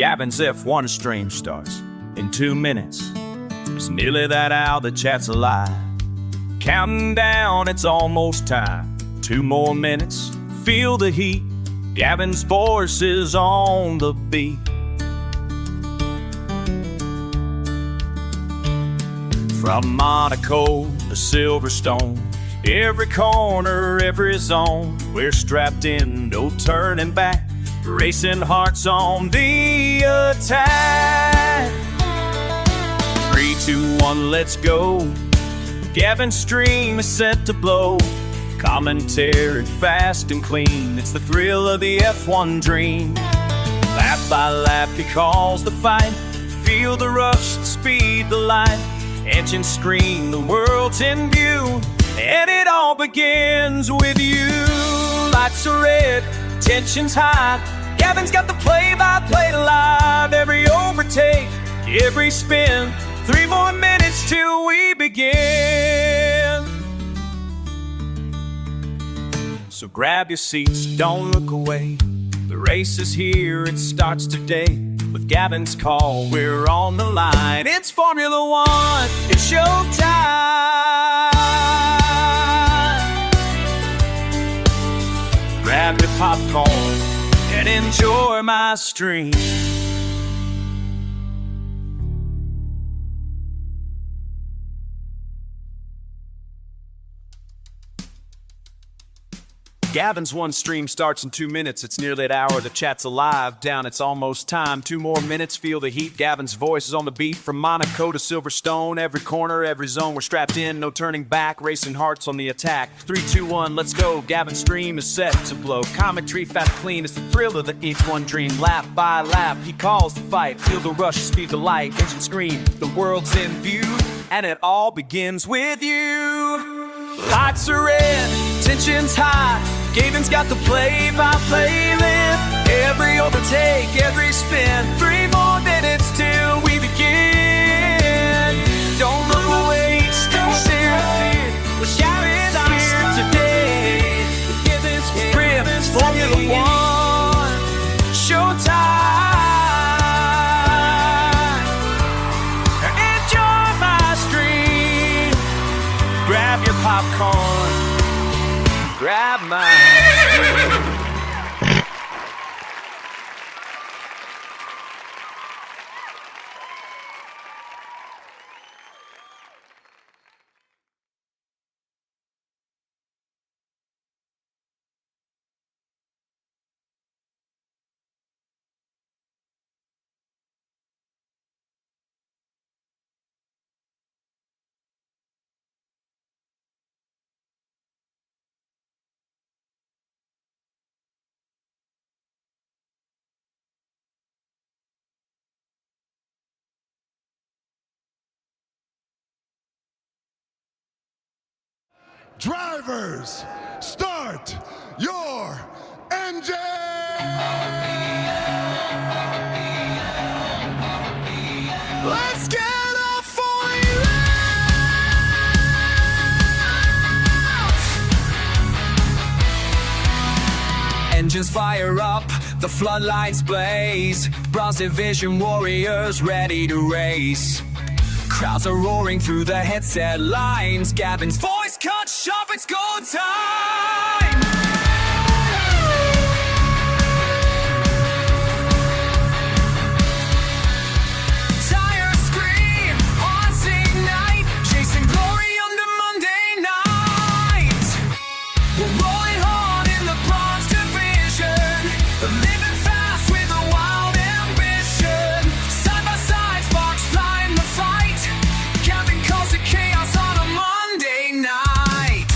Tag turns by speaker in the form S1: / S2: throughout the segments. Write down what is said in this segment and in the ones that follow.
S1: Gavin's F1 stream starts in 2 minutes. It's nearly that hour, the chat's alive. Counting down, it's almost time. 2 more minutes, feel the heat. Gavin's voice is on the beat. From Monaco to Silverstone, every corner, every zone, we're strapped in, no turning back, racing hearts on the attack. 3, 2, 1, let's go. Gavin's stream is set to blow. Commentary fast and clean, it's the thrill of the F1 dream. Lap by lap he calls the fight. Feel the rush, the speed, the light. Engine scream, the world's in view, and it all begins with you. Lights are red, tension's high. Gavin's got the play-by-play live. Every overtake, every spin. 3 more minutes till we begin. So grab your seats, don't look away. The race is here, it starts today. With Gavin's call, we're on the line. It's Formula One, it's showtime. Grab your popcorn and enjoy my stream. Gavin's one stream starts in 2 minutes. It's nearly an hour. The chat's alive. Down, it's almost time. 2 more minutes. Feel the heat. Gavin's voice is on the beat. From Monaco to Silverstone, every corner, every zone, we're strapped in. No turning back. Racing hearts on the attack. 3, 2, 1, let's go. Gavin's stream is set to blow. Commentary fast clean. It's the thrill of the F1 dream. Lap by lap, he calls the fight. Feel the rush, speed the light. Engine scream. The world's in view, and it all begins with you. Lights are red, tension's high. Gavin's got the play-by-play lift. Every overtake, every spin. 3 more minutes till we begin. Don't look away, stay serious. We're Gavin's here today. Gavin's grip, Formula One, showtime. Enjoy my stream. Grab your popcorn. Grab mine.
S2: Drivers, start your engine! Let's get a fire out!
S3: Engines fire up, the floodlights blaze. Bronze Division warriors ready to race. Crowds are roaring through the headset lines. Gavin's voice cut sharp, it's go time! Tires scream, hearts ignite, chasing glory on the Monday night. We're rolling hard in the Bronze Division, living fast with a wild ambition. Side by side, sparks fly in the fight. Gavin calls it chaos on a Monday night.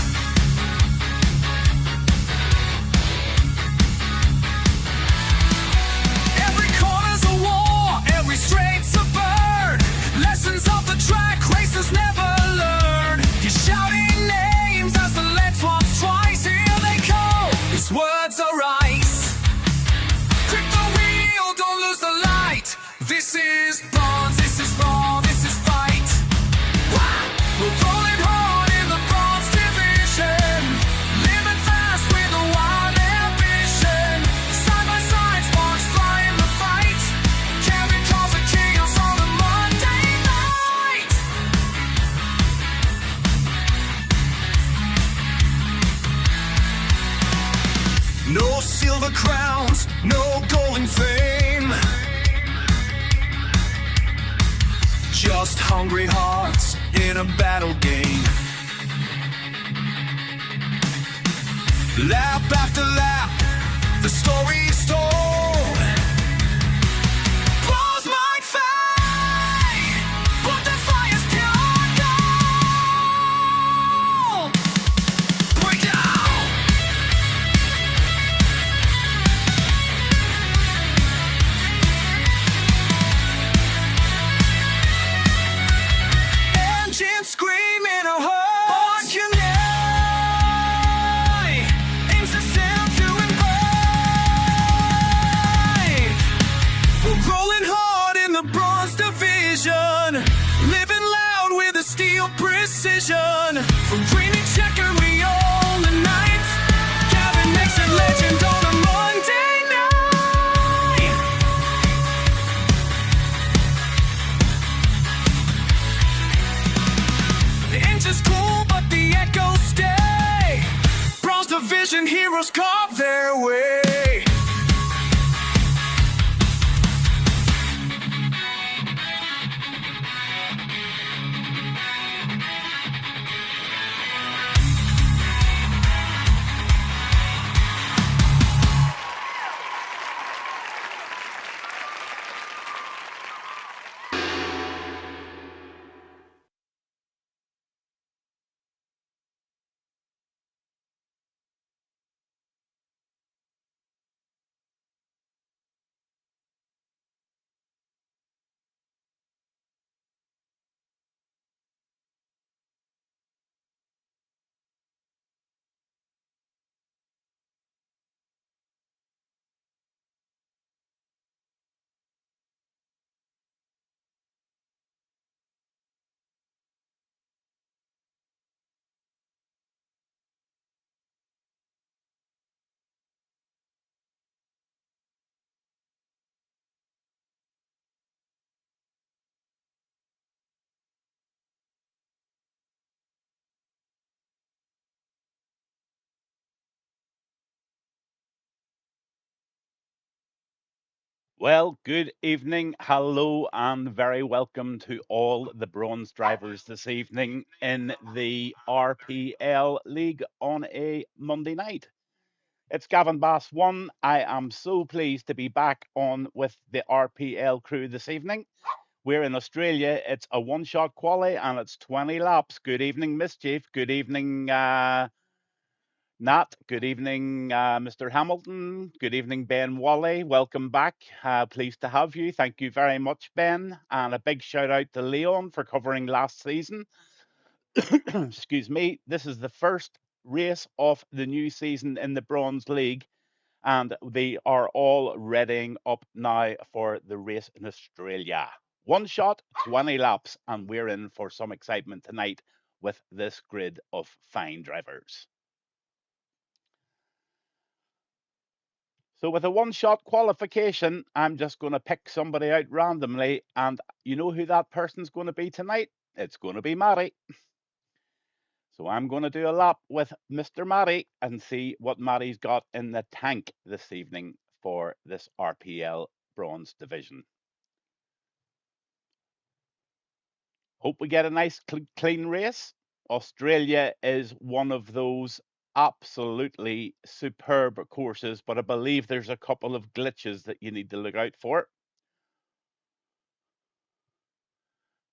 S3: Every corner's a war, every straight's a burn. Lessons off the track, racers never learn. He's shouting names as the lead swaps twice. Here they go, his words are ice. Grip the wheel, don't lose the light. This is bronze, this is fall, this is fight. We're rolling hard in the Bronze Division, living fast with a wild ambition. Side by side, sparks fly in the fight. hungry hearts in a battle game. Lap after lap, the story's told. Blows might fade, but the fire's pure gold. Break down. Engines screaming a heart unite. Aims to sail to embrace. We're rolling hard in the bronze division, living loud with a steel precision. From green and checker we own the night. Gavin makes it legend on a Monday night. The engine's cool, but the echoes stay. Bronze division heroes carve their way.
S4: Well, good evening, hello, and very welcome to all the bronze drivers this evening in the RPL League on a Monday night. It's Gavin Bass 1. I am so pleased to be back on with the RPL crew this evening. We're in Australia. It's a one-shot quali and it's 20 laps. Good evening, Mischief. Good evening, Nat, good evening, Mr. Hamilton. Good evening, Ben Wally. Welcome back. Pleased to have you. Thank you very much, Ben. And a big shout out to Leon for covering last season. Excuse me. This is the first race of the new season in the Bronze League, and they are all readying up now for the race in Australia. One shot, 20 laps, and we're in for some excitement tonight with this grid of fine drivers. So with a one-shot qualification, I'm just going to pick somebody out randomly, and you know who that person's going to be tonight? It's going to be Matty. So I'm going to do a lap with Mr. Matty and see what Matty's got in the tank this evening for this RPL Bronze Division. Hope we get a nice clean race. Australia is one of those absolutely superb courses, but I believe there's a couple of glitches that you need to look out for.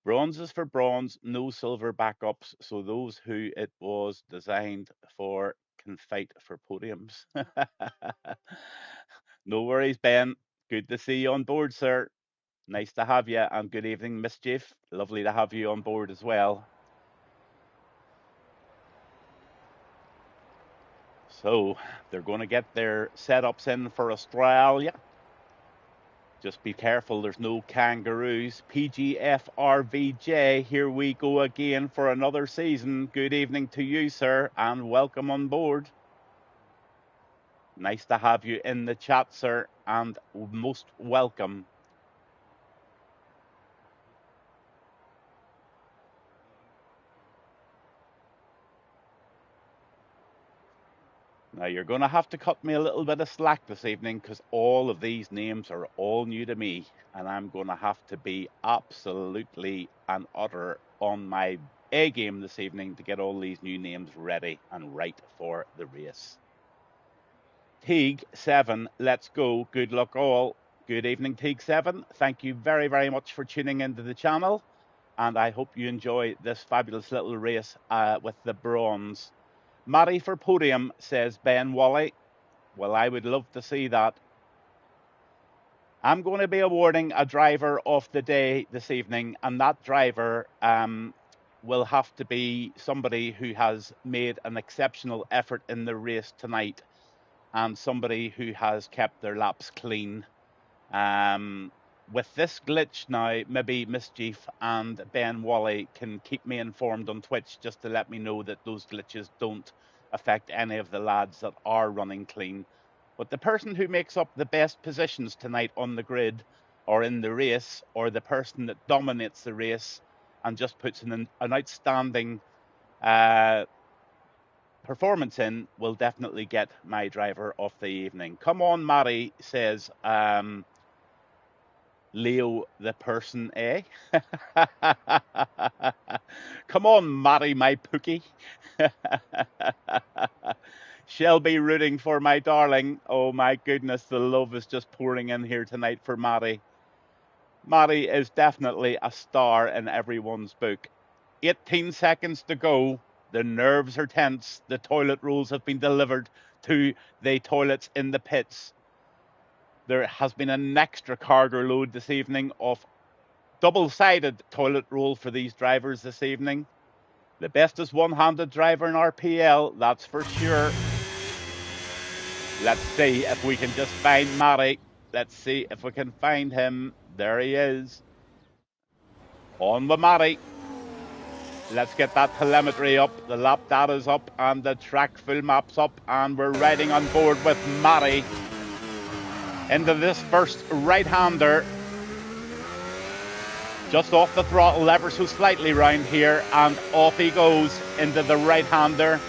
S4: Bronze is for bronze, no silver backups, so those who it was designed for can fight for podiums. No worries, Ben. Good to see you on board, sir. Nice to have you, and good evening, Mischief. Lovely to have you on board as well. So they're going to get their setups in for Australia. Just be careful, there's no kangaroos. PGFRVJ, here we go again for another season. Good evening to you, sir, and welcome on board. Nice to have you in the chat, sir, and most welcome. Now, you're going to have to cut me a little bit of slack this evening because all of these names are all new to me, and I'm going to have to be absolutely and utter on my A game this evening to get all these new names ready and right for the race. Teague 7, let's go. Good luck all. Good evening, Teague 7. Thank you very, very much for tuning into the channel, and I hope you enjoy this fabulous little race with the bronze. Matty for podium, says Ben Wally. Well, I would love to see that. I'm going to be awarding a driver of the day this evening, and that driver will have to be somebody who has made an exceptional effort in the race tonight and somebody who has kept their laps clean. With this glitch now, maybe Mischief and Ben Wally can keep me informed on Twitch just to let me know that those glitches don't affect any of the lads that are running clean. But the person who makes up the best positions tonight on the grid or in the race, or the person that dominates the race and just puts in an outstanding performance in, will definitely get my driver of the evening. Come on, Mary, says Leo the person, eh? Come on, Mary, my pookie. She'll be rooting for my darling. Oh my goodness, the love is just pouring in here tonight for Mary. Mary is definitely a star in everyone's book. 18 seconds to go. The nerves are tense. The toilet rolls have been delivered to the toilets in the pits. There has been an extra cargo load this evening of double-sided toilet roll for these drivers this evening. The bestest one-handed driver in RPL, that's for sure. Let's see if we can just find Mary. Let's see if we can find him. There he is. On with Mary. Let's get that telemetry up, the lap data's up, and the track full map's up, and we're riding on board with Mary into this first right-hander. Just off the throttle ever so slightly round here, and off he goes into the right-hander.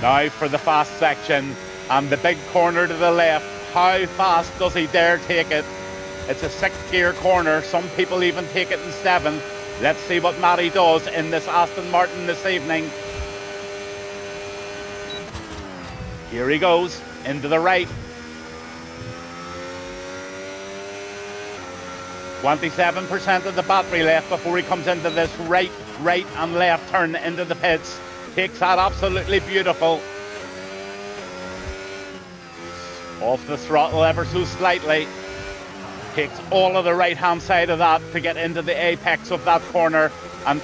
S4: Now for the fast section, and the big corner to the left. How fast does he dare take it? It's a 6th gear corner. Some people even take it in 7th. Let's see what Matty does in this Aston Martin this evening. Here he goes, into the right. 27% of the battery left before he comes into this right and left turn into the pits. Takes that absolutely beautiful. Off the throttle ever so slightly. Takes all of the right-hand side of that to get into the apex of that corner and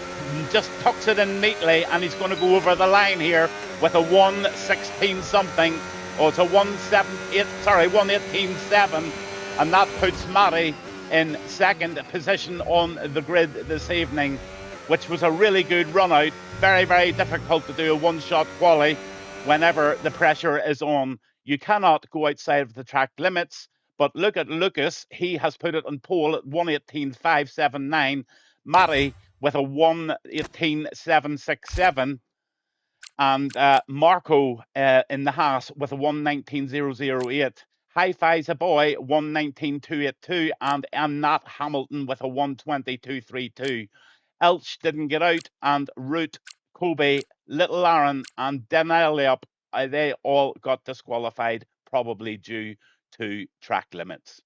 S4: just tucks it in neatly, and he's going to go over the line here with a 1:16 something. Oh, it's a 1:18.7, and that puts Matty in 2nd position on the grid this evening, which was a really good run out. Very, very difficult to do a one-shot quali whenever the pressure is on. You cannot go outside of the track limits. But look at Lucas. He has put it on pole at 1:18.579. Matty with a 1:18.767. And Marco in the Haas with a 1:19.008. Hi-Fi's a boy, 1:19.282. And Nat Hamilton with a 1:22.32. Elch didn't get out. And Root, Kobe, Little Aaron, and Deneliup, they all got disqualified, probably due to track limits.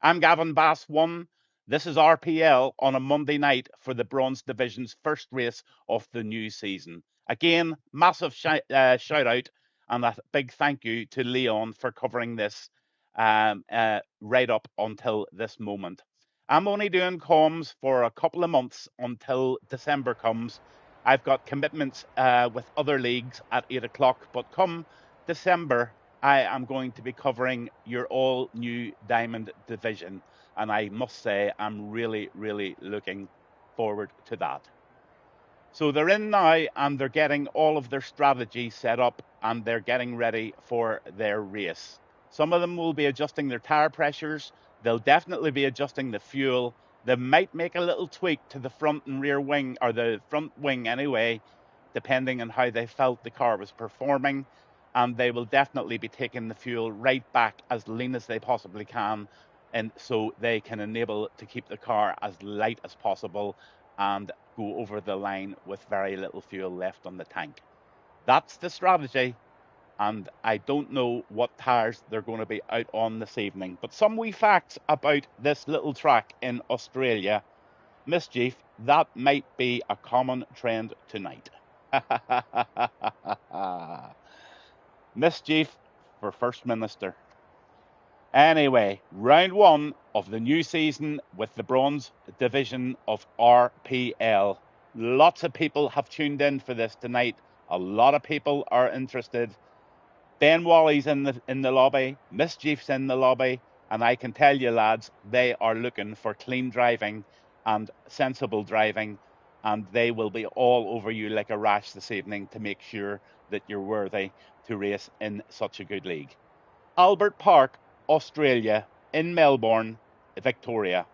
S4: I'm Gavin Bass 1. This is RPL on a Monday night for the Bronze Division's first race of the new season. Again, massive shout out and a big thank you to Leon for covering this right up until this moment. I'm only doing comms for a couple of months until December comes. I've got commitments with other leagues at 8 o'clock, but come December, I am going to be covering your all new Diamond Division. And I must say, I'm really, really looking forward to that. So they're in now, and they're getting all of their strategy set up, and they're getting ready for their race. Some of them will be adjusting their tire pressures. They'll definitely be adjusting the fuel. They might make a little tweak to the front and rear wing, or the front wing anyway, depending on how they felt the car was performing. And they will definitely be taking the fuel right back as lean as they possibly can, and so they can enable to keep the car as light as possible and go over the line with very little fuel left on the tank. That's the strategy, and I don't know what tyres they're going to be out on this evening. But some wee facts about this little track in Australia. Mischief, that might be a common trend tonight. Mischief for First Minister. Anyway, round one of the new season with the bronze division of RPL. Lots of people have tuned in for this tonight. A lot of people are interested. Ben Wally's in the lobby, Mischief's in the lobby, and I can tell you, lads, they are looking for clean driving and sensible driving, and they will be all over you like a rash this evening to make sure that you're worthy to race in such a good league. Albert Park, Australia, in Melbourne, Victoria.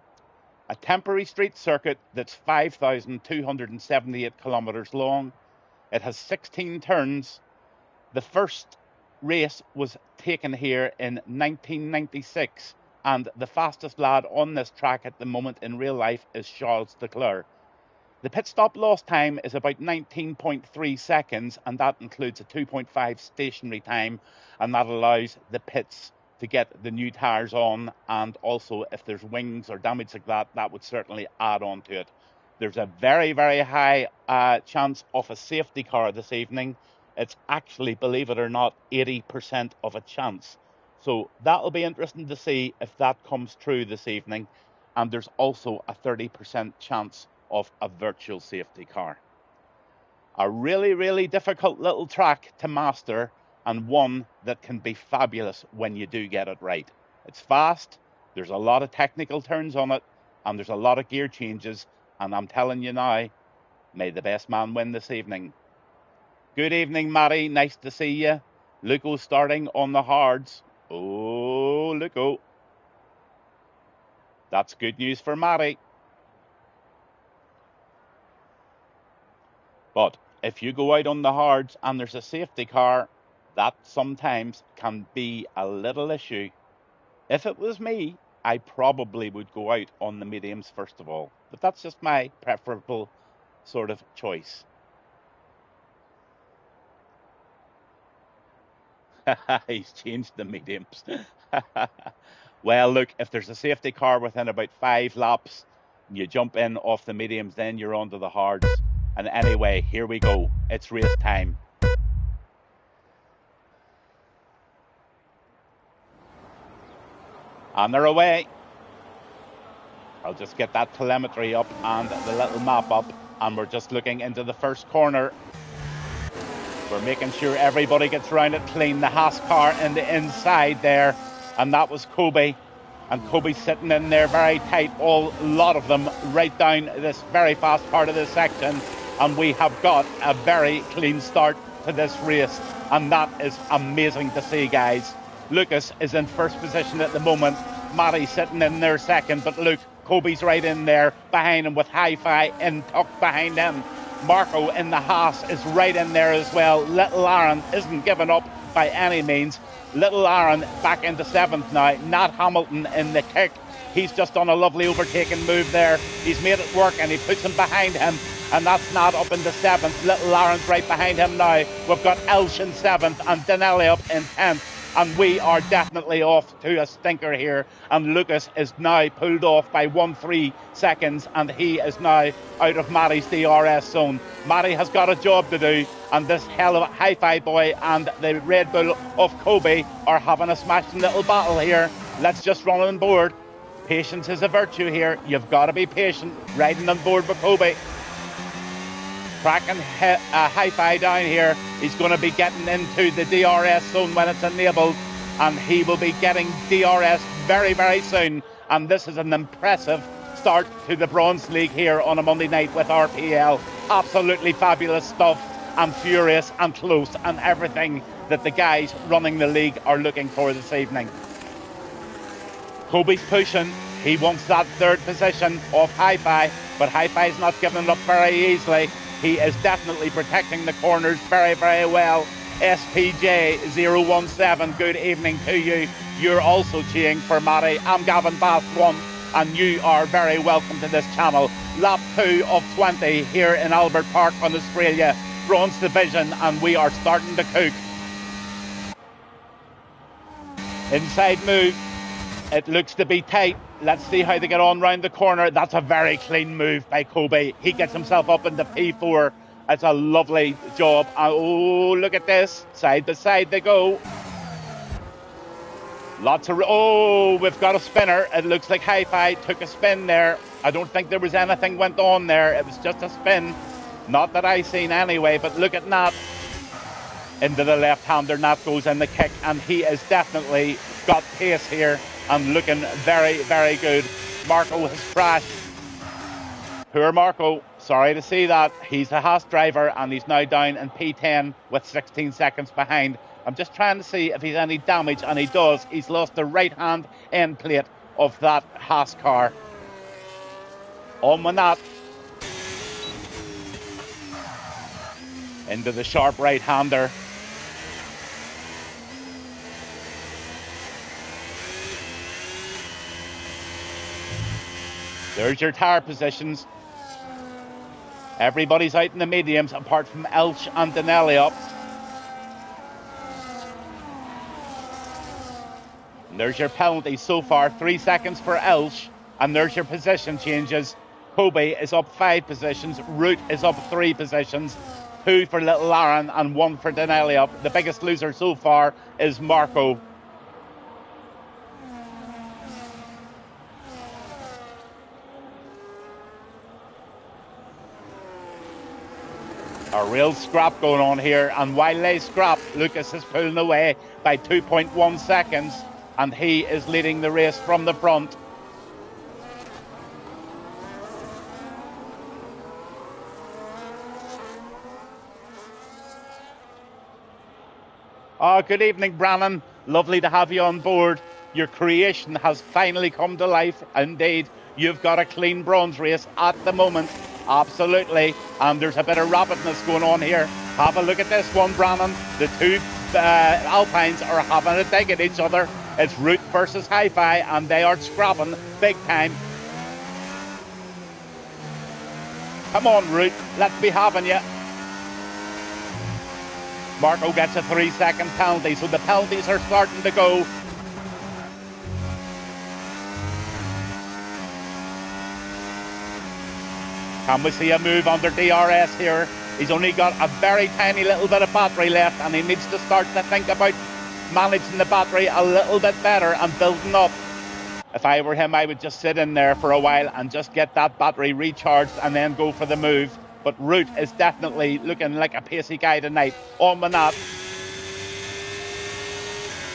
S4: A temporary street circuit that's 5,278 kilometres long. It has 16 turns. The first race was taken here in 1996, and the fastest lad on this track at the moment in real life is Charles Leclerc. The pit stop loss time is about 19.3 seconds, and that includes a 2.5 stationary time, and that allows the pits to get the new tyres on, and also if there's wings or damage like that, that would certainly add on to it. There's a very, very high chance of a safety car this evening. It's actually, believe it or not, 80% of a chance. So that'll be interesting to see if that comes true this evening. And there's also a 30% chance of a virtual safety car. A really, really difficult little track to master, and one that can be fabulous when you do get it right. It's fast, there's a lot of technical turns on it, and there's a lot of gear changes, and I'm telling you now, may the best man win this evening. Good evening, Matty, nice to see you. Luco's starting on the hards. Oh, Luco. That's good news for Matty. But if you go out on the hards and there's a safety car, that sometimes can be a little issue. If it was me, I probably would go out on the mediums first of all. But that's just my preferable sort of choice. He's changed the mediums. Well, look, if there's a safety car within about 5 laps, you jump in off the mediums, then you're onto the hards. And anyway, here we go. It's race time. And they're away. I'll just get that telemetry up and the little map up, and we're just looking into the first corner. We're making sure everybody gets round it clean. The Haas car in the inside there, and that was Kobe. And Kobe's sitting in there very tight, a lot of them right down this very fast part of this section. And we have got a very clean start to this race, and that is amazing to see, guys. Lucas is in first position at the moment. Matty's sitting in there second, but look, Kobe's right in there behind him with Hi-Fi in tucked behind him. Marco in the Haas is right in there as well. Little Aaron isn't giving up by any means. Little Aaron back into 7th now. Nat Hamilton in the kick. He's just done a lovely overtaking move there. He's made it work, and he puts him behind him. And that's Nat up into 7th. Little Aaron's right behind him now. We've got Elsh in 7th and Denelli up in 10th. And we are definitely off to a stinker here. And Lucas is now pulled off by 1-3 seconds, and he is now out of Matty's DRS zone. Matty has got a job to do, and this hell of a Hi-Fi boy and the Red Bull of Kobe are having a smashing little battle here. Let's just run on board. Patience is a virtue here. You've got to be patient riding on board with Kobe. Cracking Hi-Fi down here. He's going to be getting into the DRS zone when it's enabled, and he will be getting DRS very, very soon. And this is an impressive start to the Bronze League here on a Monday night with RPL. Absolutely fabulous stuff, and furious and close, and everything that the guys running the league are looking for this evening. Kobe's pushing. He wants that third position off Hi-Fi, but Hi-Fi's not giving it up very easily. He is definitely protecting the corners very, very well. SPJ017, good evening to you. You're also cheering for Matty. I'm Gavin Bath 1, and you are very welcome to this channel. Lap 2 of 20 here in Albert Park on Australia, Bronze Division, and we are starting to cook. Inside move. It looks to be tight. Let's see how they get on round the corner. That's a very clean move by Kobe. He gets himself up into P4. That's a lovely job. Oh, look at this. Side by side they go. Lots of... Oh, we've got a spinner. It looks like Hi-Fi took a spin there. I don't think there was anything went on there. It was just a spin. Not that I seen anyway, but look at Nat. Into the left-hander, Nat goes in the kick, and he is definitely got pace here and looking very, very good. Marco has crashed. Poor Marco, sorry to see that. He's a Haas driver and he's now down in P10 with 16 seconds behind. I'm just trying to see if he's any damage, and he does. He's lost the right-hand end plate of that Haas car. On with that. Into the sharp right-hander. There's your tyre positions. Everybody's out in the mediums apart from Elch and Denelli. And there's your penalty so far, 3 seconds for Elch. And there's your position changes. Kobe is up 5 positions. Root is up 3 positions. 2 for Little Aaron and 1 for Denelli. The biggest loser so far is Marco. A real scrap going on here, and while they scrap, Lucas is pulling away by 2.1 seconds, and he is leading the race from the front. Oh, good evening, Brannon. Lovely to have you on board. Your creation has finally come to life. Indeed, you've got a clean bronze race at the moment. Absolutely. And there's a bit of rapidness going on here. Have a look at this one, Brannon. The two Alpines are having a dig at each other. It's Root versus Hi-Fi, and they are scrapping big time. Come on, Root. Let's be having you. Marco gets a 3-second penalty, so the penalties are starting to go. Can we see a move under DRS here? He's only got a very tiny little bit of battery left, and he needs to start to think about managing the battery a little bit better and building up. If I were him, I would just sit in there for a while and just get that battery recharged and then go for the move. But Root is definitely looking like a pacey guy tonight. On with that.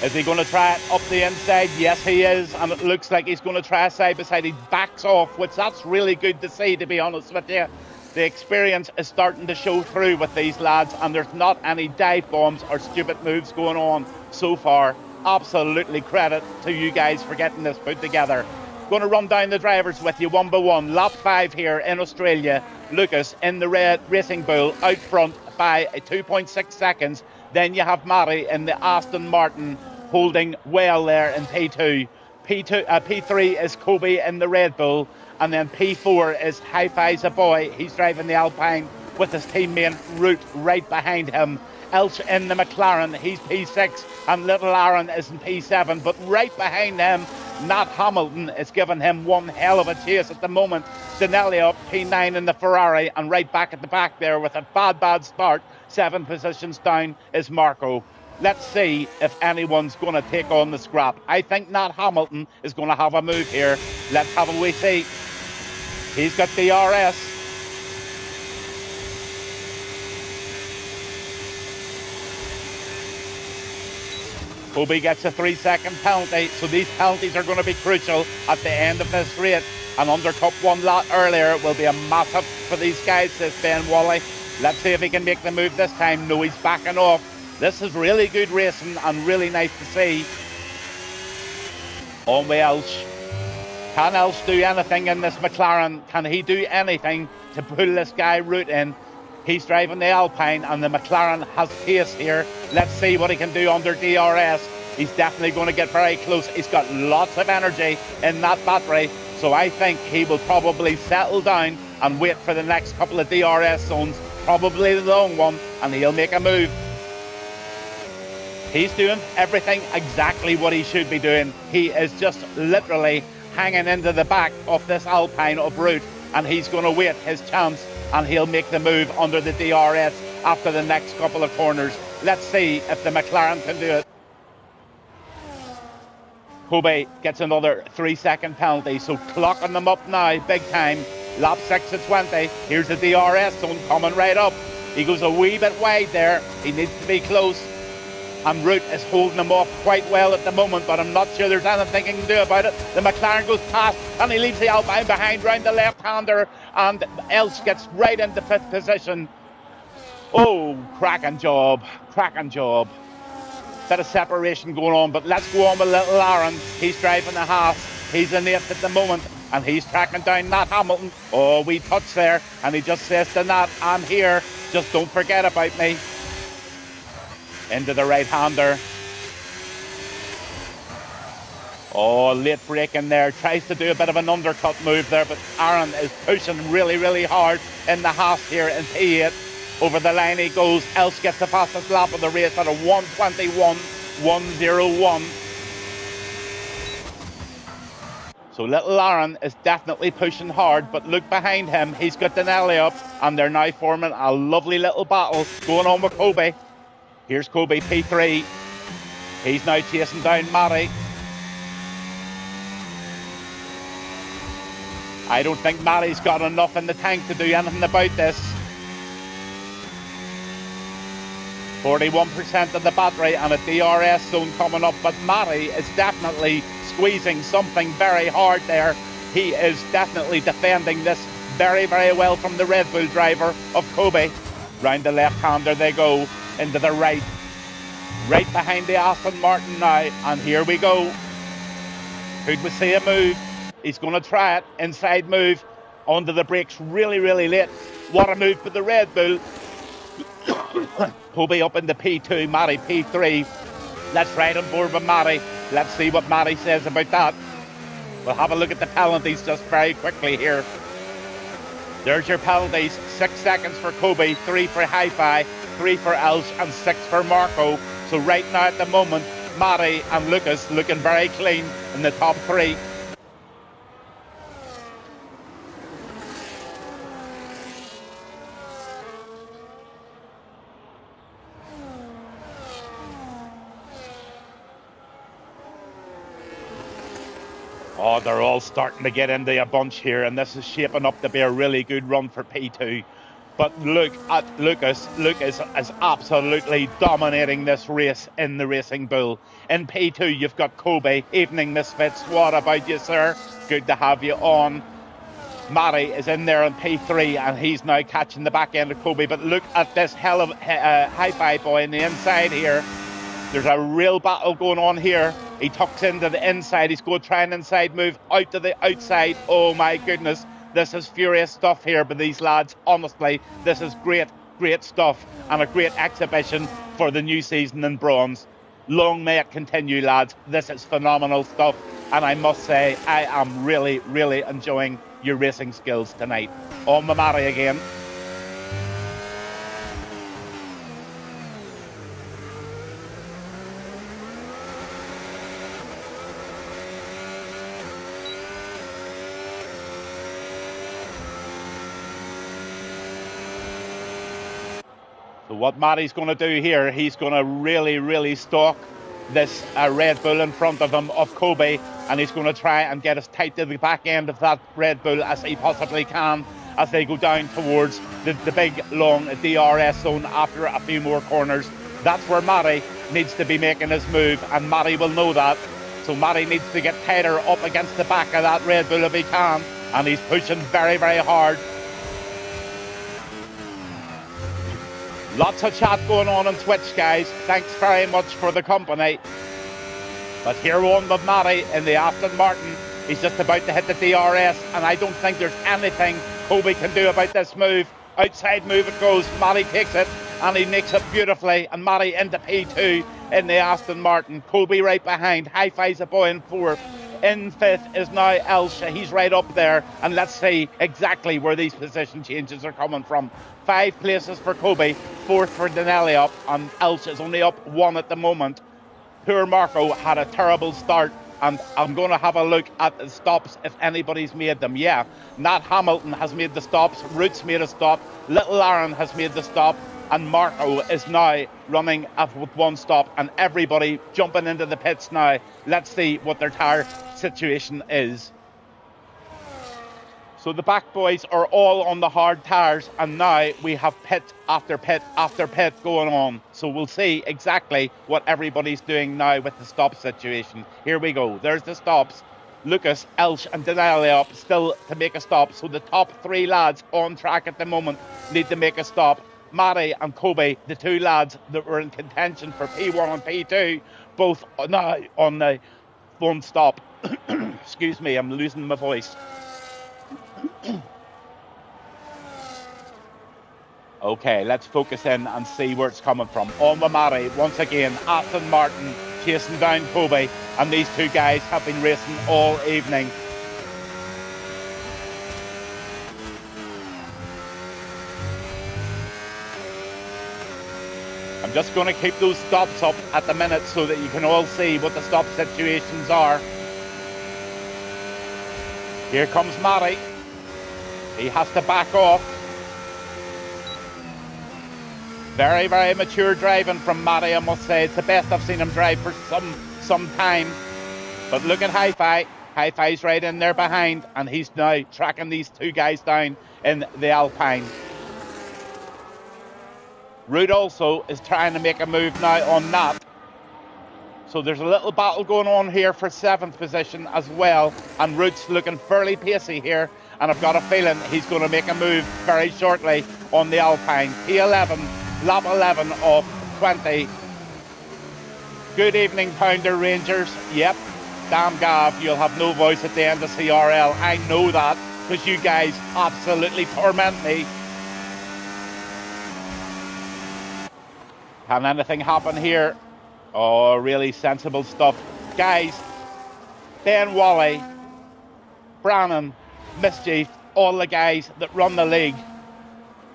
S4: Is he going to try it up the inside? Yes, he is. And it looks like he's going to try side by side. He backs off, which that's really good to see, to be honest with you. The experience is starting to show through with these lads, and there's not any dive bombs or stupid moves going on so far. Absolutely credit to you guys for getting this put together. Going to run down the drivers with you one by one. Lap 5 here in Australia. Lucas in the red Racing Bull out front by 2.6 seconds. Then you have Matty in the Aston Martin holding well there in P2. P3 is Kobe in the Red Bull. And then P4 is Hi-Fi's a boy. He's driving the Alpine with his teammate Root right behind him. Elch in the McLaren, he's P6, and Little Aaron is in P7, but right behind him, Nat Hamilton is giving him one hell of a chase at the moment. Denelli up P9 in the Ferrari, and right back at the back there with a bad start, 7 positions down is Marco. Let's see if anyone's going to take on the scrap. I think Nat Hamilton is going to have a move here. Let's have a wee see. He's got DRS. Kobe gets a 3-second penalty, so these penalties are going to be crucial at the end of this race. And undercut 1 lap earlier will be a massive for these guys, says Ben Wally. Let's see if he can make the move this time. No, he's backing off. This is really good racing and really nice to see. On with Elch. Can Elsh do anything in this McLaren? Can he do anything to pull this guy Root in? He's driving the Alpine and the McLaren has pace here. Let's see what he can do under DRS. He's definitely going to get very close. He's got lots of energy in that battery. So I think he will probably settle down and wait for the next couple of DRS zones, probably the long one, and he'll make a move. He's doing everything exactly what he should be doing. He is just literally hanging into the back of this Alpine of Root, and he's going to wait his chance, and he'll make the move under the DRS after the next couple of corners. Let's see if the McLaren can do it. Kobe gets another 3-second penalty, so clocking them up now, big time. Lap 6 at 20. Here's the DRS zone coming right up. He goes a wee bit wide there. He needs to be close. And Root is holding him off quite well at the moment, but I'm not sure there's anything he can do about it. The McLaren goes past, and he leaves the Alpine behind round the left-hander, and Elsh gets right into 5th position. Oh, cracking job, cracking job. Bit of separation going on, but let's go on with little Aaron. He's driving the Haas. He's in 8th at the moment, and he's tracking down Nat Hamilton. Oh, wee touch there, and he just says to Nat, I'm here, just don't forget about me. Into the right-hander. Oh, late break in there. Tries to do a bit of an undercut move there, but Aaron is pushing really, really hard in the Haas here in P8. Over the line he goes. Elsh gets the fastest lap of the race at a 1:21.101. So little Aaron is definitely pushing hard, but look behind him. He's got Denelli up, and they're now forming a lovely little battle going on with Kobe. Here's Kobe, P3. He's now chasing down Matty. I don't think Matty's got enough in the tank to do anything about this. 41% of the battery and a DRS zone coming up, but Matty is definitely squeezing something very hard there. He is definitely defending this very, very well from the Red Bull driver of Kobe. Round the left-hander they go. Into the right behind the Aston Martin now, and here we go. Could we see a move? He's going to try it, inside move, onto the brakes really, really late. What a move for the Red Bull. Kobe up into P2, Matty P3. Let's ride on board with Matty. Let's see what Matty says about that. We'll have a look at the penalties just very quickly here. There's your penalties. 6 seconds for Kobe, 3 for Hi-Fi, 3 for Elsh, and 6 for Marco. So right now at the moment, Matty and Lucas looking very clean in the top 3. Oh, they're all starting to get into a bunch here, and this is shaping up to be a really good run for P2. But look at Lucas. Lucas is absolutely dominating this race in the Racing Bull. In P2, you've got Kobe. Evening, Misfits. What about you, sir? Good to have you on. Matty is in there on P3, and he's now catching the back end of Kobe. But look at this hell of Hi-Fi boy in the inside here. There's a real battle going on here. He tucks into the inside. He's going to try an inside move out to the outside. Oh, my goodness. This is furious stuff here by these lads. Honestly, this is great, great stuff and a great exhibition for the new season in bronze. Long may it continue, lads. This is phenomenal stuff. And I must say, I am really, really enjoying your racing skills tonight. On the Matty again. So what Matty's going to do here, he's going to really, really stalk this Red Bull in front of him, of Kobe, and he's going to try and get as tight to the back end of that Red Bull as he possibly can as they go down towards the big, long DRS zone after a few more corners. That's where Matty needs to be making his move, and Matty will know that. So Matty needs to get tighter up against the back of that Red Bull if he can, and he's pushing very, very hard. Lots of chat going on Twitch, guys. Thanks very much for the company. But here on with Matty in the Aston Martin. He's just about to hit the DRS, and I don't think there's anything Kobe can do about this move. Outside move it goes. Matty takes it, and he makes it beautifully. And Matty into P2 in the Aston Martin. Kobe right behind. Hi-Fi's a boy in fourth. In fifth is now Elsh. He's right up there. And let's see exactly where these position changes are coming from. 5 places for Kobe, 4th for Denelli up, and Elsh is only up 1 at the moment. Poor Marco had a terrible start, and I'm going to have a look at the stops if anybody's made them. Yeah, Nat Hamilton has made the stops, Roots made a stop, Little Aaron has made the stop, and Marco is now running with 1 stop, and everybody jumping into the pits now. Let's see what their tyre situation is. So the back boys are all on the hard tyres, and now we have pit after pit after pit going on. So we'll see exactly what everybody's doing now with the stop situation. Here we go. There's the stops. Lucas, Elsh and Denali up still to make a stop. So the top 3 lads on track at the moment need to make a stop. Matty and Kobe, the 2 lads that were in contention for P1 and P2, both now on the 1 stop. Excuse me, I'm losing my voice. Okay, let's focus in and see where it's coming from. On the Matty, once again, Aston Martin chasing down Kobe, and these 2 guys have been racing all evening. I'm just going to keep those stops up at the minute so that you can all see what the stop situations are. Here comes Matty. He has to back off. Very, very mature driving from Matty, I must say. It's the best I've seen him drive for some time. But look at Hi-Fi. Hi-Fi's right in there behind, and he's now tracking these 2 guys down in the Alpine. Root also is trying to make a move now on Nat. So there's a little battle going on here for 7th position as well. And Root's looking fairly pacey here. And I've got a feeling he's going to make a move very shortly on the Alpine. P11, lap 11 of 20. Good evening, Pounder Rangers. Yep, damn Gav, you'll have no voice at the end of CRL. I know that, because you guys absolutely torment me. Can anything happen here? Oh, really sensible stuff. Guys, Ben Wally, Brannon, Mischief, all the guys that run the league.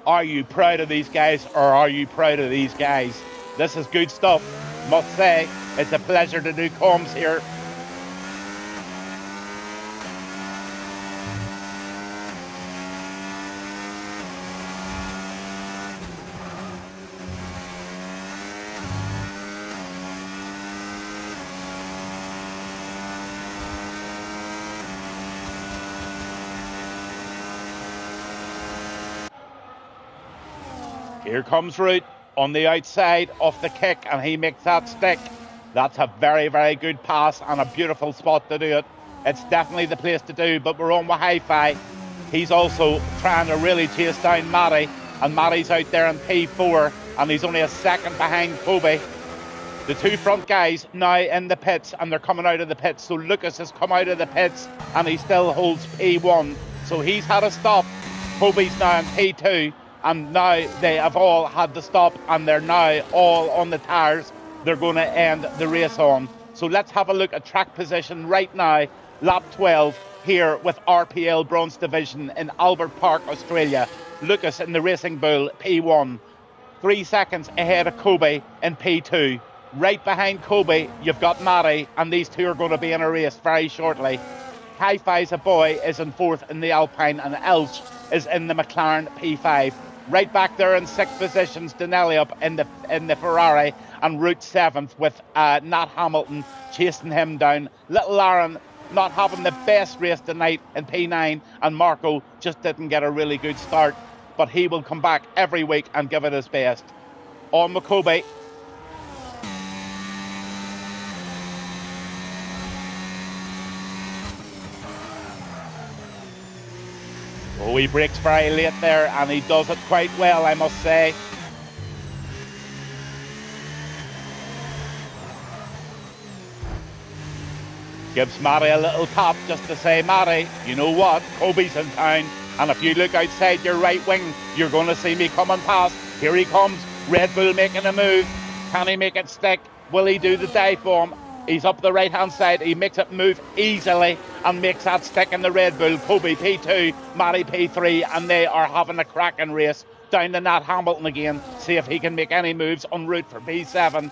S4: Are you proud of these guys, or are you proud of these guys? This is good stuff, must say. It's a pleasure to do comms here. Here comes Root on the outside off the kick, and he makes that stick. That's a very, very good pass and a beautiful spot to do it. It's definitely the place to do, but we're on with Hi-Fi. He's also trying to really chase down Matty, and Matty's out there in P4, and he's only a second behind Kobe. The 2 front guys now in the pits, and they're coming out of the pits. So Lucas has come out of the pits, and he still holds P1. So he's had a stop. Kobe's now in P2. And now they have all had to stop, and they're now all on the tyres they're going to end the race on. So let's have a look at track position right now, lap 12 here with RPL Bronze Division in Albert Park, Australia. Lucas in the Racing Bull, P1, 3 seconds ahead of Kobe in P2. Right behind Kobe, you've got Matty, and these 2 are going to be in a race very shortly. Hi-Fi's a boy is in 4th in the Alpine, and Elsh is in the McLaren P5. Right back there in 6th positions, Denelli up in the Ferrari, and Root 7th with Nat Hamilton chasing him down. Little Aaron not having the best race tonight in P9, and Marco just didn't get a really good start, but he will come back every week and give it his best. On Kobe. Oh, he breaks very late there, and he does it quite well, I must say. Gives Mary a little tap just to say, Mary, you know what? Kobe's in town. And if you look outside your right wing, you're going to see me coming past. Here he comes. Red Bull making a move. Can he make it stick? Will he do the dive bomb? He's up the right-hand side. He makes it move easily and makes that stick in the Red Bull. Kobe P2, Mary P3, and they are having a cracking race down to Nat Hamilton again. See if he can make any moves en route for P7.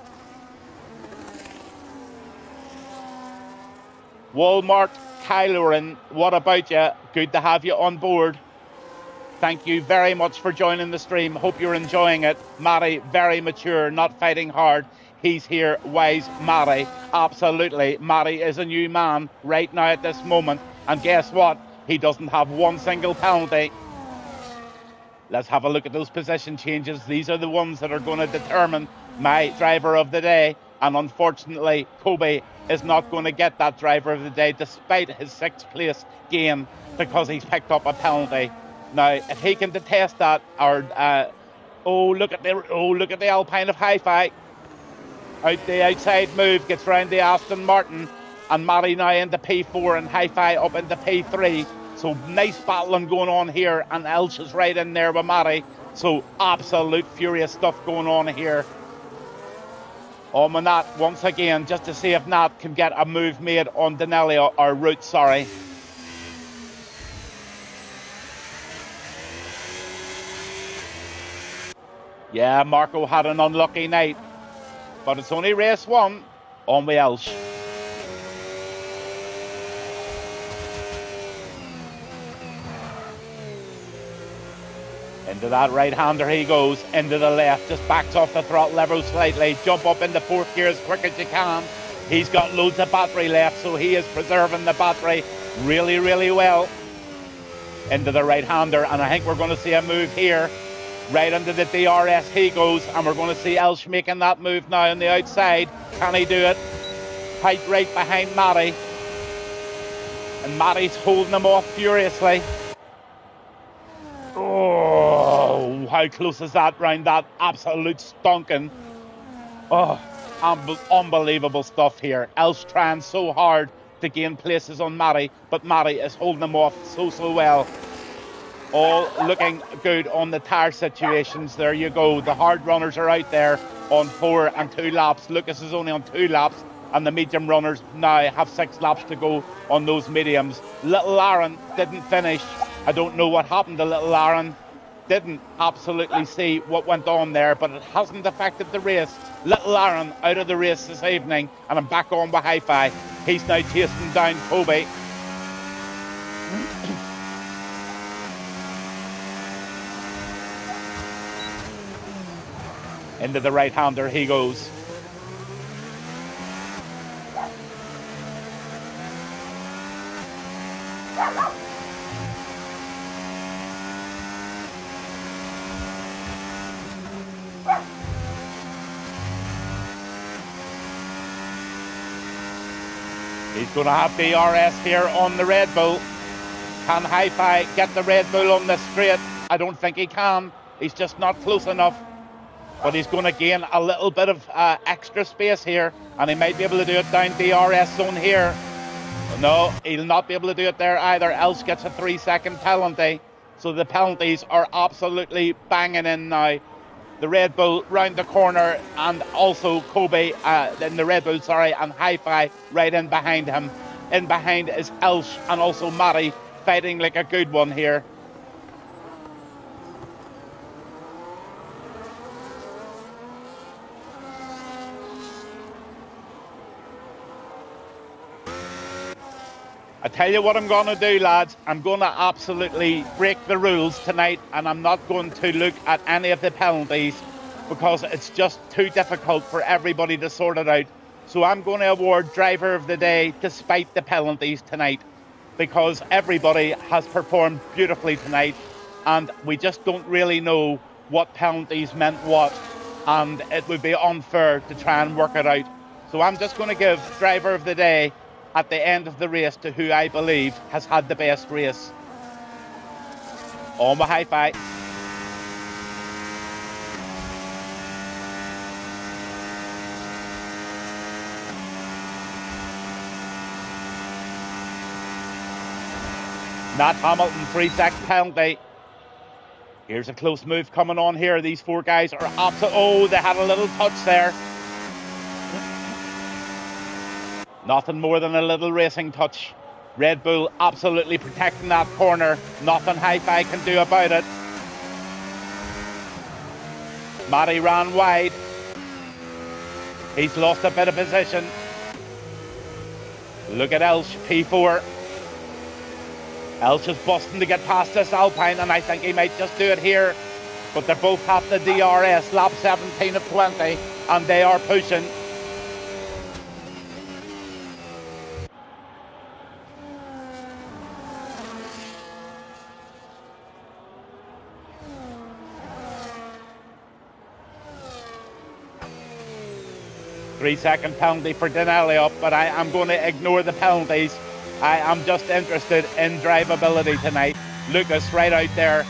S4: Walmart, Kylorin, what about you? Good to have you on board. Thank you very much for joining the stream. Hope you're enjoying it. Mary, very mature, not fighting hard. He's here, wise Mary. Absolutely. Mary is a new man right now at this moment. And guess what? He doesn't have one single penalty. Let's have a look at those position changes. These are the ones that are going to determine my driver of the day. And unfortunately, Kobe is not going to get that driver of the day despite his 6th place gain because he's picked up a penalty. Now, if he can detest that, or look at the Alpine of Hi-Fi. Out the outside move, gets round the Aston Martin, and Mary now into P4 and Hi-Fi up into P3. So nice battling going on here, and Elsh is right in there with Mary. So absolute furious stuff going on here. On with Nat once again, just to see if Nat can get a move made on Denali or Root, sorry. Yeah, Marco had an unlucky night, but it's only race 1. On with Elsh. Into that right-hander he goes, into the left, just backs off the throttle ever slightly, jump up into 4th gear as quick as you can. He's got loads of battery left, so he is preserving the battery really, really well. Into the right-hander, and I think we're going to see a move here. Right into the DRS he goes, and we're going to see Elsh making that move now on the outside. Can he do it? Tight right behind Mary. And Mary's holding him off furiously. Oh, how close is that round that absolute stonking. Oh, unbelievable stuff here. Elsh trying so hard to gain places on Mary, but Mary is holding him off so well. All looking good on the tyre situations. There you go. The hard runners are out there on 4 and 2 laps. Lucas is only on 2 laps, and the medium runners now have 6 laps to go on those mediums. Little Aaron didn't finish. I don't know what happened to Little Aaron. Didn't absolutely see what went on there, but it hasn't affected the race. Little Aaron out of the race this evening, and I'm back on with Hi-Fi. He's now chasing down Kobe. Into the right-hander he goes. He's going to have DRS here on the Red Bull. Can Hi-Fi get the Red Bull on the straight? I don't think he can. He's just not close enough. But he's going to gain a little bit of extra space here, and he might be able to do it down DRS zone here. No, he'll not be able to do it there either. Elsh gets a 3-second penalty. So the penalties are absolutely banging in now. The Red Bull round the corner, and also Kobe, in the Red Bull, sorry, and Hi-Fi right in behind him. In behind is Elsh and also Mary fighting like a good one here. I tell you what I'm going to do, lads. I'm going to absolutely break the rules tonight, and I'm not going to look at any of the penalties because it's just too difficult for everybody to sort it out. So I'm going to award driver of the day despite the penalties tonight, because everybody has performed beautifully tonight, and we just don't really know what penalties meant what, and it would be unfair to try and work it out. So I'm just going to give driver of the day at the end of the race to who I believe has had the best race. On with Hi-Fi. Matt Hamilton, 3-second penalty. Here's a close move coming on here. These four guys are absolute. Oh, they had a little touch there. Nothing more than a little racing touch. Red Bull absolutely protecting that corner. Nothing Hi-Fi can do about it. Matty ran wide. He's lost a bit of position. Look at Elsh, P4. Elsh is busting to get past this Alpine, and I think he might just do it here. But they both have the DRS, lap 17 of 20, and they are pushing. Three-second penalty for Denelli, but I am going to ignore the penalties. I am just interested in drivability tonight. Lucas right out there,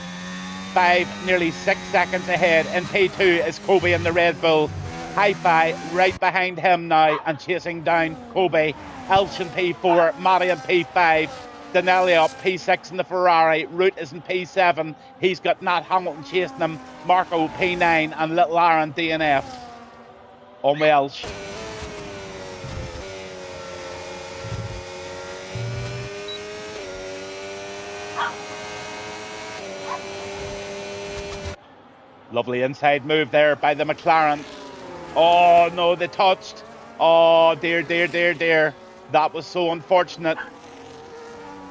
S4: nearly 6 seconds ahead. In P2 is Kobe in the Red Bull. Hi-Fi right behind him now and chasing down Kobe. Elch in P4, Matty in P5. Denelli up, P6 in the Ferrari. Root is in P7. He's got Nat Hamilton chasing him. Marco P9 and Little Aaron DNF. On Welsh. Lovely inside move there by the McLaren. Oh no, they touched. Oh dear, dear, dear, dear. That was so unfortunate.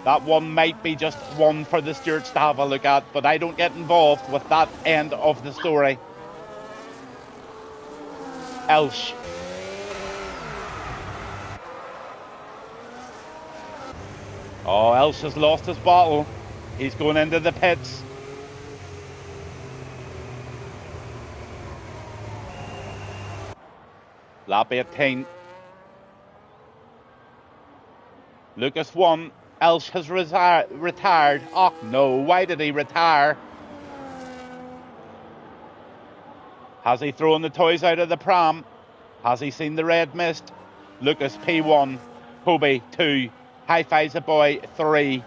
S4: That one might be just one for the stewards to have a look at, but I don't get involved with that end of the story. Elsh. Oh, Elsh has lost his bottle. He's going into the pits. Lap 18. Lucas won. Elsh has retired. Oh no, why did he retire? Has he thrown the toys out of the pram? Has he seen the red mist? Lucas P1, Kobe 2, Hi-Fi's a boy 3,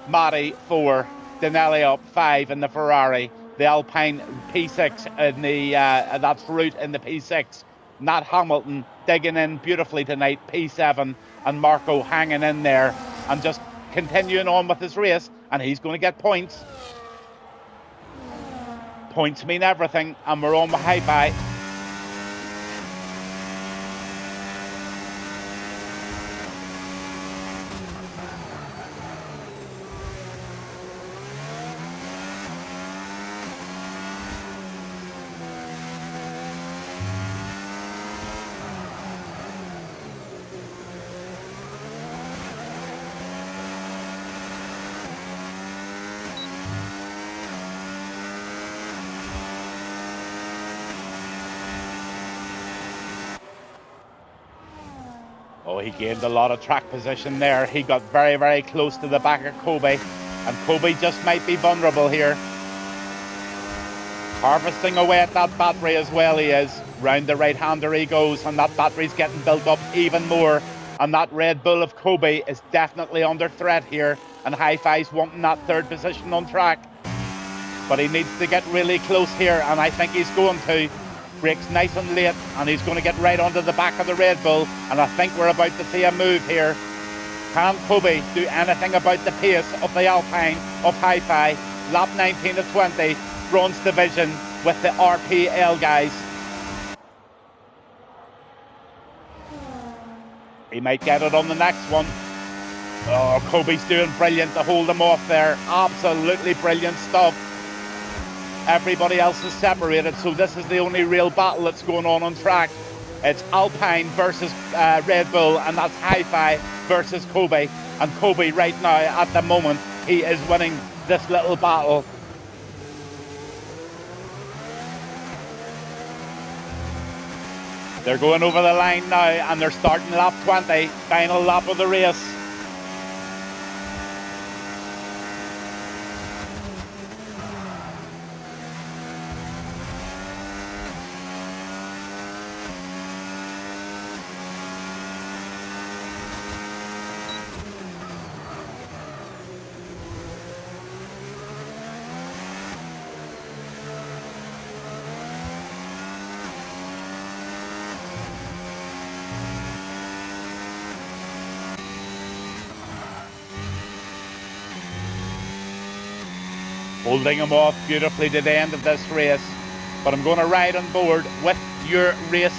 S4: Matty 4, Denelli up 5 in the Ferrari, the Alpine P6 in the that's Root in the P6. Nat Hamilton digging in beautifully tonight, P7, and Marco hanging in there and just continuing on with his race, and he's going to get points. Points mean everything, and we're on with Hi-Fi. Oh, he gained a lot of track position there. He got very, very close to the back of Kobe, and Kobe just might be vulnerable here. Harvesting away at that battery as well he is. Round the right-hander he goes, and that battery's getting built up even more. And that Red Bull of Kobe is definitely under threat here, and Hi-Fi's wanting that third position on track. But he needs to get really close here, and I think he's going to. Brakes nice and late, and he's going to get right onto the back of the Red Bull, and I think we're about to see a move here. Can Kobe do anything about the pace of the Alpine of Hi-Fi? Lap 19 of 20, bronze division with the RPL guys. He might get it on the next one. Oh, Kobe's doing brilliant to hold him off there. Absolutely brilliant stuff. Everybody else is separated, so this is the only real battle that's going on track. It's Alpine versus Red Bull, and that's Hi-Fi versus Kobe. And Kobe right now, at the moment, he is winning this little battle. They're going over the line now, and they're starting lap 20, final lap of the race. holding him off beautifully to the end of this race. But I'm going to ride on board with your race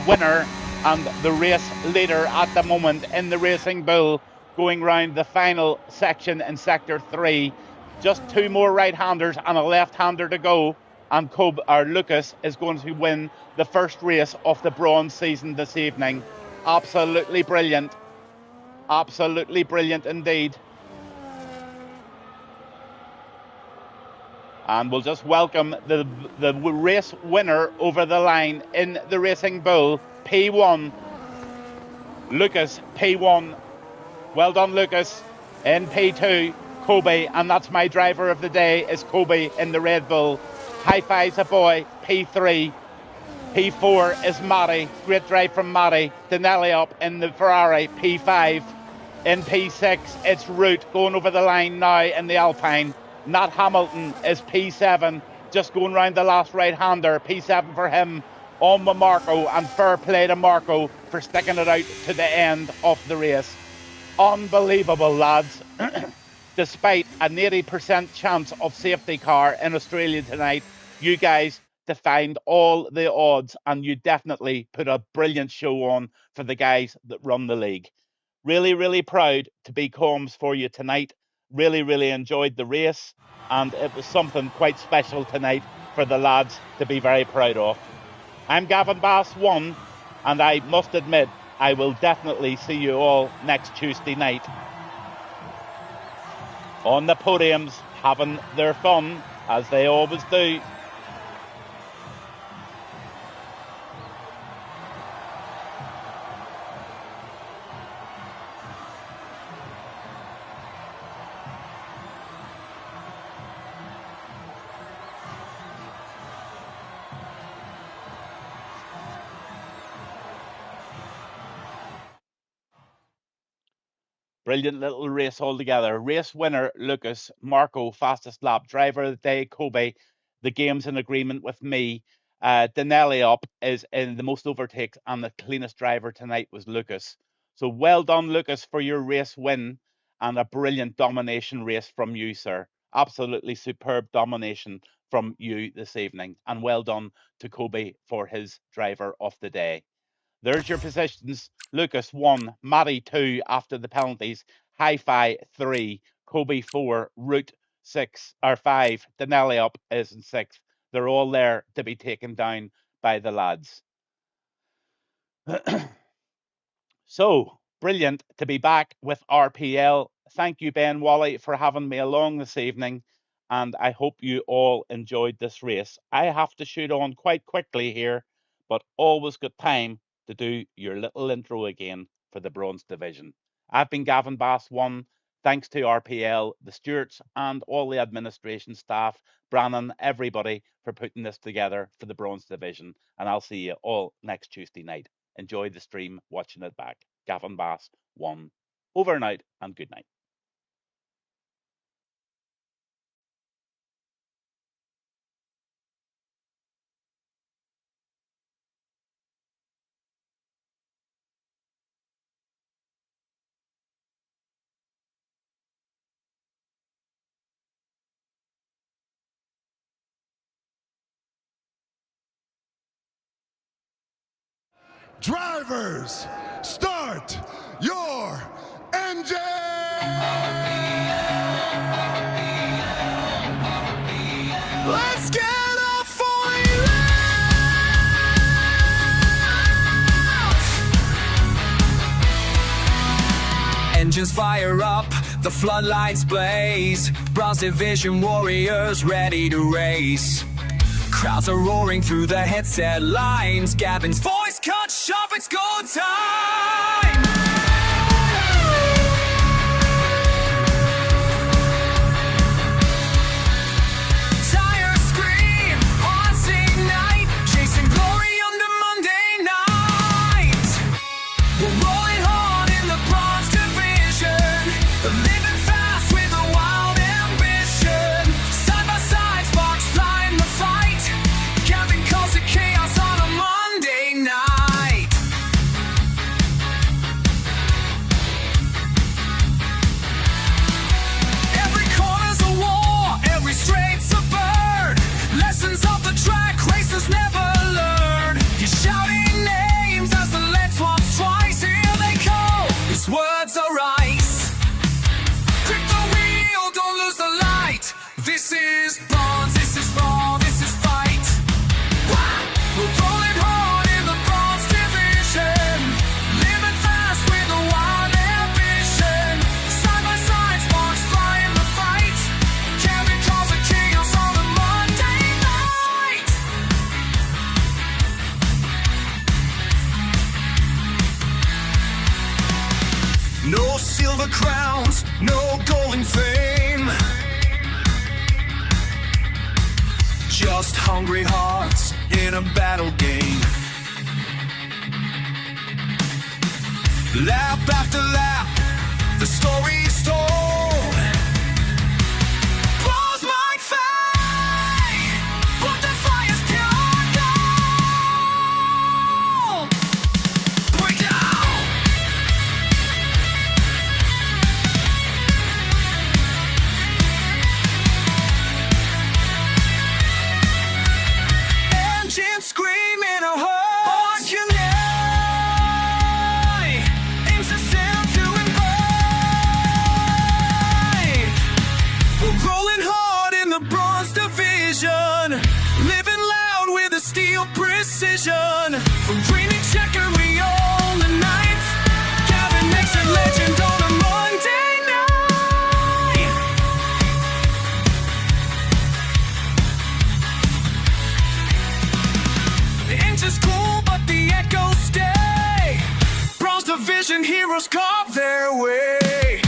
S4: winner and the race leader at the moment in the Racing Bull, going round the final section in Sector 3. Just 2 more right-handers and a left-hander to go. And Lucas is going to win the first race of the bronze season this evening. Absolutely brilliant. Absolutely brilliant indeed. And we'll just welcome the race winner over the line in the Racing Bull, P1. Lucas, P1. Well done, Lucas. In P2, Kobe, and that's my driver of the day, is Kobe in the Red Bull. High fives a boy, P3. P4 is Matty. Great drive from Matty. Denelli up in the Ferrari, P5. In P6, it's Root going over the line now in the Alpine. Nat Hamilton is P7, just going round the last right-hander. P7 for him on with Marco, and fair play to Marco for sticking it out to the end of the race. Unbelievable, lads. Despite an 80% chance of safety car in Australia tonight, you guys defied all the odds, and you definitely put a brilliant show on for the guys that run the league. Really, really proud to be comms for you tonight. Really, really enjoyed the race, and it was something quite special tonight for the lads to be very proud of. I'm Gavin Bass 1, and I must admit, I will definitely see you all next Tuesday night on the podiums, having their fun, as they always do. Brilliant little race altogether. Race winner, Lucas. Marco, fastest lap. Driver of the day, Kobe. The game's in agreement with me. Denelli up is in the most overtakes, and the cleanest driver tonight was Lucas. So well done, Lucas, for your race win, and a brilliant domination race from you, sir. Absolutely superb domination from you this evening. And well done to Kobe for his driver of the day. There's your positions. Lucas 1, Matty 2 after the penalties, Hi-Fi 3, Kobe 4, Root 6 or 5, Denelli up is in 6th. They're all there to be taken down by the lads. So, brilliant to be back with RPL. Thank you, Ben Wally, for having me along this evening, and I hope you all enjoyed this race. I have to shoot on quite quickly here, but always got time to do your little intro again for the bronze division. I've been Gavin Bass 1. Thanks to RPL, the stewards, and all the administration staff, Brannon, everybody for putting this together for the bronze division. And I'll see you all next Tuesday night. Enjoy the stream, watching it back. Gavin Bass 1. Over and out, and good night.
S2: Drivers, start your engine! Let's get up for you!
S3: Engines fire up, the floodlights blaze. Bronze Division warriors ready to race. Crowds are roaring through the headset lines. Gavin's voice cut sharp, it's go time! Tires scream, hearts ignite, chasing glory on the Monday night. We're rolling hard in the Bronze Division, living fast with a wild ambition. Side by side, sparks fly in the fight. Gavin calls it chaos on a Monday night. Every corner's a war, every straight's No silver crowns, no golden fame. Just hungry hearts in a battle game. Lap after lap, the story's told. Walls might fade, but the fire's pure gold. Break down. Engine screaming a heart unite. Aims to send to invite. We're rolling hard in the bronze division, living loud with a steel precision. From dreaming checker we own the night. Gavin makes a legend on a Monday night. The engine's cool, but the echoes stay. Bronze division heroes carve their way.